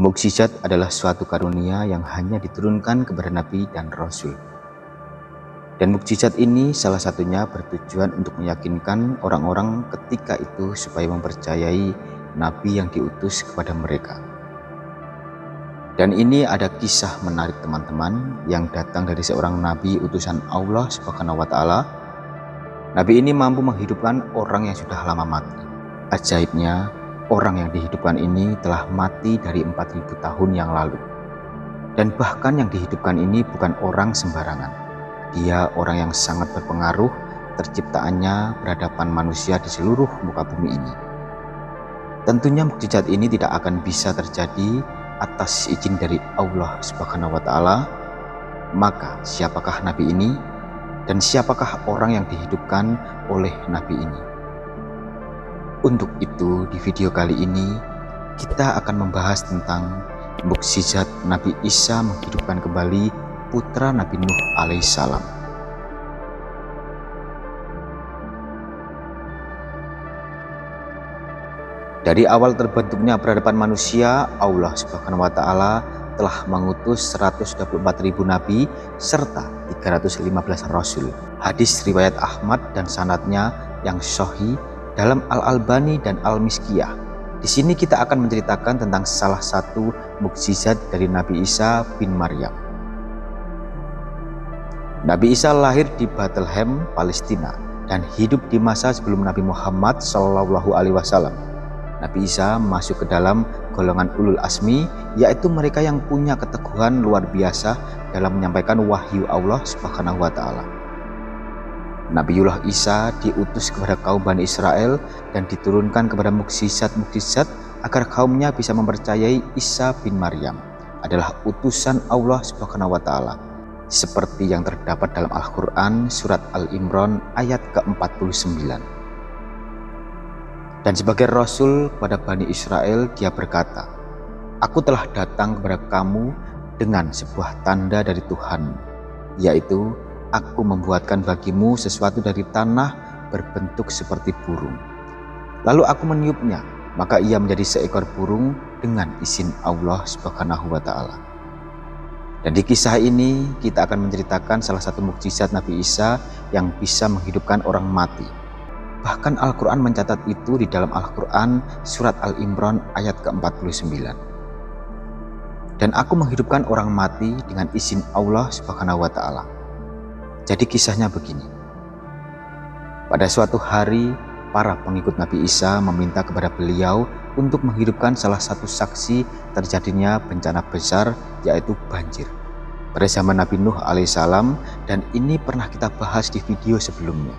Mukjizat adalah suatu karunia yang hanya diturunkan kepada Nabi dan Rasul. Dan mukjizat ini salah satunya bertujuan untuk meyakinkan orang-orang ketika itu supaya mempercayai Nabi yang diutus kepada mereka. Dan ini ada kisah menarik teman-teman yang datang dari seorang Nabi utusan Allah Subhanahu wa Ta'ala. Nabi ini mampu menghidupkan orang yang sudah lama mati. Ajaibnya, orang yang dihidupkan ini telah mati dari 4000 tahun yang lalu. Dan bahkan yang dihidupkan ini bukan orang sembarangan. Dia orang yang sangat berpengaruh terciptaannya berhadapan manusia di seluruh muka bumi ini. Tentunya mukjizat ini tidak akan bisa terjadi atas izin dari Allah Subhanahu wa Ta'ala. Maka siapakah Nabi ini? Dan siapakah orang yang dihidupkan oleh Nabi ini? Untuk itu di video kali ini kita akan membahas tentang mukjizat Nabi Isa menghidupkan kembali putra Nabi Nuh alaihissalam. Dari awal terbentuknya peradaban manusia, Allah Subhanahu wa Ta'ala telah mengutus 124.000 nabi serta 315 rasul. Hadis riwayat Ahmad dan sanadnya yang sahih dalam Al-Albani dan Al-Miskiyah. Di sini kita akan menceritakan tentang salah satu mukjizat dari Nabi Isa bin Maryam. Nabi Isa lahir di Bethlehem, Palestina dan hidup di masa sebelum Nabi Muhammad SAW. Nabi Isa masuk ke dalam golongan ulul asmi, yaitu mereka yang punya keteguhan luar biasa dalam menyampaikan wahyu Allah Subhanahu wa Ta'ala. Nabiullah Isa diutus kepada kaum Bani Israel dan diturunkan kepada mukjizat-mukjizat agar kaumnya bisa mempercayai Isa bin Maryam adalah utusan Allah Subhanahu wa Ta'ala, seperti yang terdapat dalam Al-Quran surat Al-Imran ayat ke-49. Dan sebagai Rasul kepada Bani Israel, dia berkata, "Aku telah datang kepada kamu dengan sebuah tanda dari Tuhan, yaitu Aku membuatkan bagimu sesuatu dari tanah berbentuk seperti burung. Lalu aku meniupnya, maka ia menjadi seekor burung dengan izin Allah Subhanahu wa Ta'ala." Dan di kisah ini kita akan menceritakan salah satu mukjizat Nabi Isa yang bisa menghidupkan orang mati. Bahkan Al-Quran mencatat itu di dalam Al-Quran surat Al-Imran ayat ke-49. Dan aku menghidupkan orang mati dengan izin Allah Subhanahu wa Ta'ala. Jadi kisahnya begini. Pada suatu hari, para pengikut Nabi Isa meminta kepada beliau untuk menghidupkan salah satu saksi terjadinya bencana besar, yaitu banjir pada zaman Nabi Nuh alaihissalam, dan ini pernah kita bahas di video sebelumnya.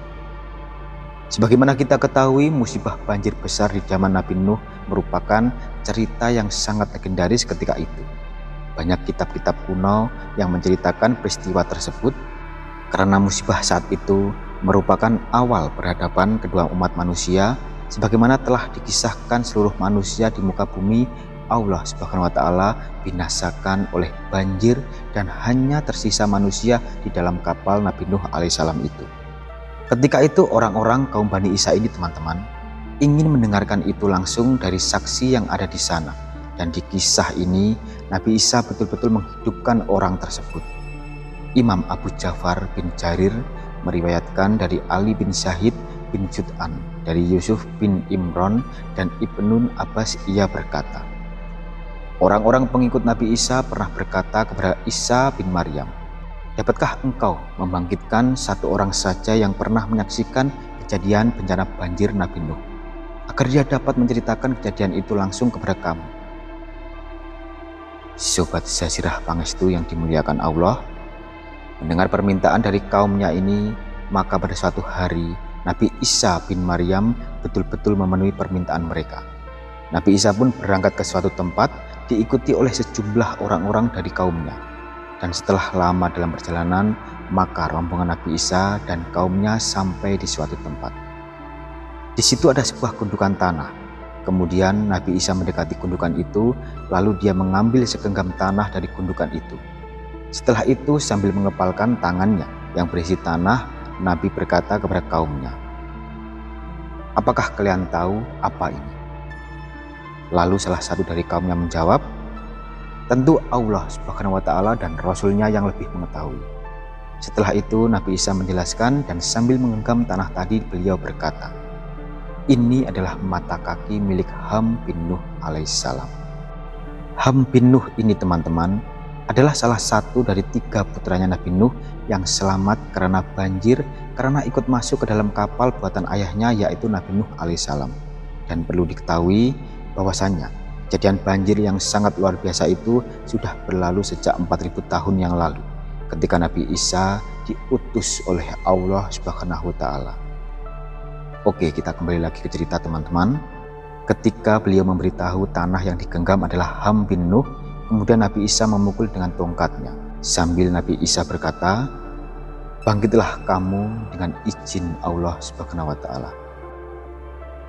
Sebagaimana kita ketahui, musibah banjir besar di zaman Nabi Nuh merupakan cerita yang sangat legendaris ketika itu. Banyak kitab-kitab kuno yang menceritakan peristiwa tersebut, karena musibah saat itu merupakan awal peradaban kedua umat manusia, sebagaimana telah dikisahkan seluruh manusia di muka bumi Allah Subhanahu wa Ta'ala binasakan oleh banjir dan hanya tersisa manusia di dalam kapal Nabi Nuh alaihissalam itu. Ketika itu orang-orang kaum Bani Isa ini teman-teman ingin mendengarkan itu langsung dari saksi yang ada di sana. Dan di kisah ini Nabi Isa betul-betul menghidupkan orang tersebut. Imam Abu Ja'far bin Jarir meriwayatkan dari Ali bin Syahid bin Jud'an, dari Yusuf bin Imran dan Ibnun Abbas, ia berkata, orang-orang pengikut Nabi Isa pernah berkata kepada Isa bin Maryam, "Dapatkah engkau membangkitkan satu orang saja yang pernah menyaksikan kejadian bencana banjir Nabi Nuh, agar dia dapat menceritakan kejadian itu langsung kepada kamu?" Sobat Zazirah Pangestu yang dimuliakan Allah, mendengar permintaan dari kaumnya ini, maka pada suatu hari Nabi Isa bin Maryam betul-betul memenuhi permintaan mereka. Nabi Isa pun berangkat ke suatu tempat diikuti oleh sejumlah orang-orang dari kaumnya. Dan setelah lama dalam perjalanan, maka rombongan Nabi Isa dan kaumnya sampai di suatu tempat. Di situ ada sebuah gundukan tanah. Kemudian Nabi Isa mendekati gundukan itu, lalu dia mengambil segenggam tanah dari gundukan itu. Setelah itu sambil mengepalkan tangannya yang berisi tanah, Nabi berkata kepada kaumnya, "Apakah kalian tahu apa ini?" Lalu salah satu dari kaumnya menjawab, Tentu Allah Subhanahu wa Ta'ala dan Rasul-Nya yang lebih mengetahui. Setelah itu Nabi Isa menjelaskan dan sambil menggenggam tanah tadi beliau berkata, "Ini adalah mata kaki milik Ham bin Nuh alaihissalam." Ham bin Nuh ini teman-teman adalah salah satu dari 3 putranya Nabi Nuh yang selamat karena banjir karena ikut masuk ke dalam kapal buatan ayahnya yaitu Nabi Nuh alaihissalam. Dan perlu diketahui bahwasannya kejadian banjir yang sangat luar biasa itu sudah berlalu sejak 4000 tahun yang lalu ketika Nabi Isa diutus oleh Allah Subhanahu wa Ta'ala. Oke, kita kembali lagi ke cerita teman-teman. Ketika beliau memberitahu tanah yang digenggam adalah Ham bin Nuh, kemudian Nabi Isa memukul dengan tongkatnya sambil Nabi Isa berkata, "Bangkitlah kamu dengan izin Allah Subhanahu wa Ta'ala."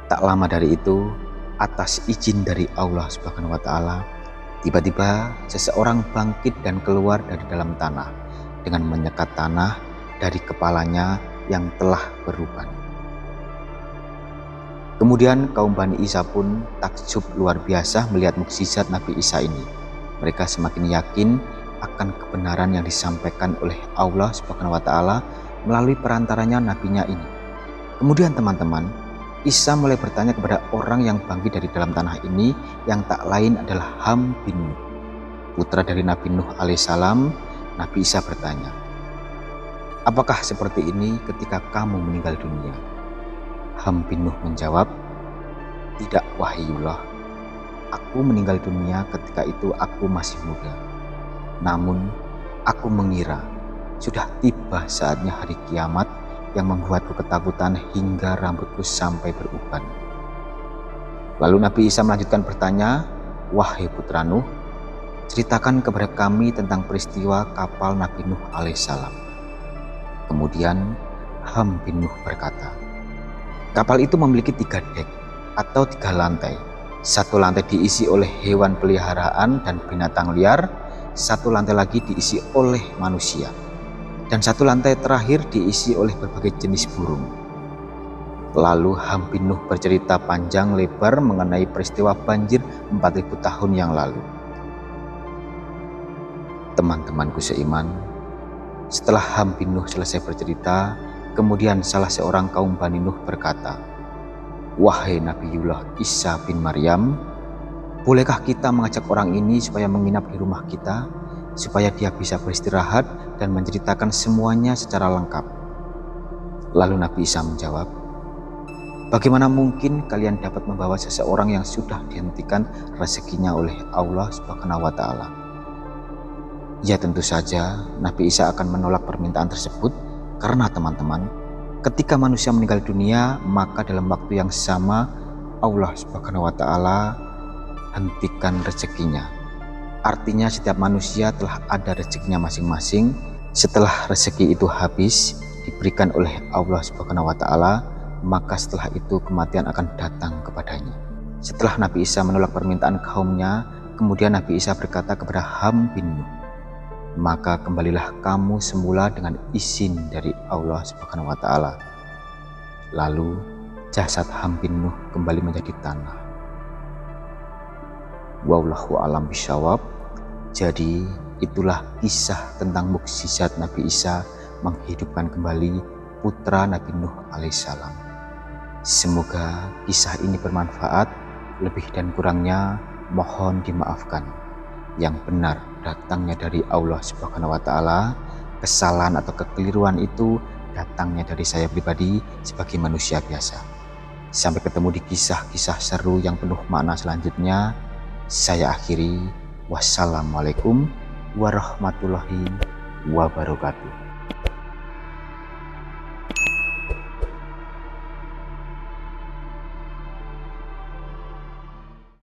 Tak lama dari itu, atas izin dari Allah Subhanahu wa Ta'ala, tiba-tiba seseorang bangkit dan keluar dari dalam tanah dengan menyekat tanah dari kepalanya yang telah beruban. Kemudian kaum Bani Isa pun takjub luar biasa melihat mukjizat Nabi Isa ini. Mereka semakin yakin akan kebenaran yang disampaikan oleh Allah Subhanahu wa Ta'ala melalui perantaranya nabinya ini. Kemudian teman-teman, Isa mulai bertanya kepada orang yang bangkit dari dalam tanah ini yang tak lain adalah Ham bin Nuh, putra dari Nabi Nuh alaihissalam. Nabi Isa bertanya, "Apakah seperti ini ketika kamu meninggal dunia?" Ham bin Nuh menjawab, "Tidak wahyullah, aku meninggal dunia ketika itu aku masih muda. Namun aku mengira sudah tiba saatnya hari kiamat yang membuatku ketakutan hingga rambutku sampai beruban." Lalu Nabi Isa melanjutkan bertanya, "Wahai putra Nuh, ceritakan kepada kami tentang peristiwa kapal Nabi Nuh alaihissalam." Kemudian Ham bin Nuh berkata, "Kapal itu memiliki 3 dek atau 3 lantai. 1 lantai diisi oleh hewan peliharaan dan binatang liar, 1 lantai lagi diisi oleh manusia, dan 1 lantai terakhir diisi oleh berbagai jenis burung." Lalu Ham bin Nuh bercerita panjang lebar mengenai peristiwa banjir 4000 tahun yang lalu. Teman-temanku seiman, setelah Ham bin Nuh selesai bercerita, kemudian salah seorang kaum Bani Nuh berkata, "Wahai Nabiullah Isa bin Maryam, bolehkah kita mengajak orang ini supaya menginap di rumah kita, supaya dia bisa beristirahat dan menceritakan semuanya secara lengkap?" Lalu Nabi Isa menjawab, "Bagaimana mungkin kalian dapat membawa seseorang yang sudah dihentikan rezekinya oleh Allah Subhanahu wa Ta'ala?" Ya tentu saja Nabi Isa akan menolak permintaan tersebut karena teman-teman, ketika manusia meninggal dunia maka dalam waktu yang sama Allah Subhanahu wa Ta'ala hentikan rezekinya. Artinya setiap manusia telah ada rezekinya masing-masing. Setelah rezeki itu habis diberikan oleh Allah Subhanahu wa Ta'ala, maka setelah itu kematian akan datang kepadanya. Setelah Nabi Isa menolak permintaan kaumnya, kemudian Nabi Isa berkata kepada Ham bin Nuh, "Maka kembalilah kamu semula dengan izin dari Allah Subhanahu wa Ta'ala." Lalu jasad Ham bin Nuh kembali menjadi tanah. Wallahu a'lam bishawab. Jadi itulah kisah tentang mukjizat Nabi Isa menghidupkan kembali putra Nabi Nuh alaihissalam. Semoga kisah ini bermanfaat. Lebih dan kurangnya mohon dimaafkan. Yang benar datangnya dari Allah Subhanahu wa Ta'ala, kesalahan atau kekeliruan itu datangnya dari saya pribadi sebagai manusia biasa. Sampai ketemu di kisah-kisah seru yang penuh makna selanjutnya. Saya akhiri. Wassalamualaikum warahmatullahi wabarakatuh.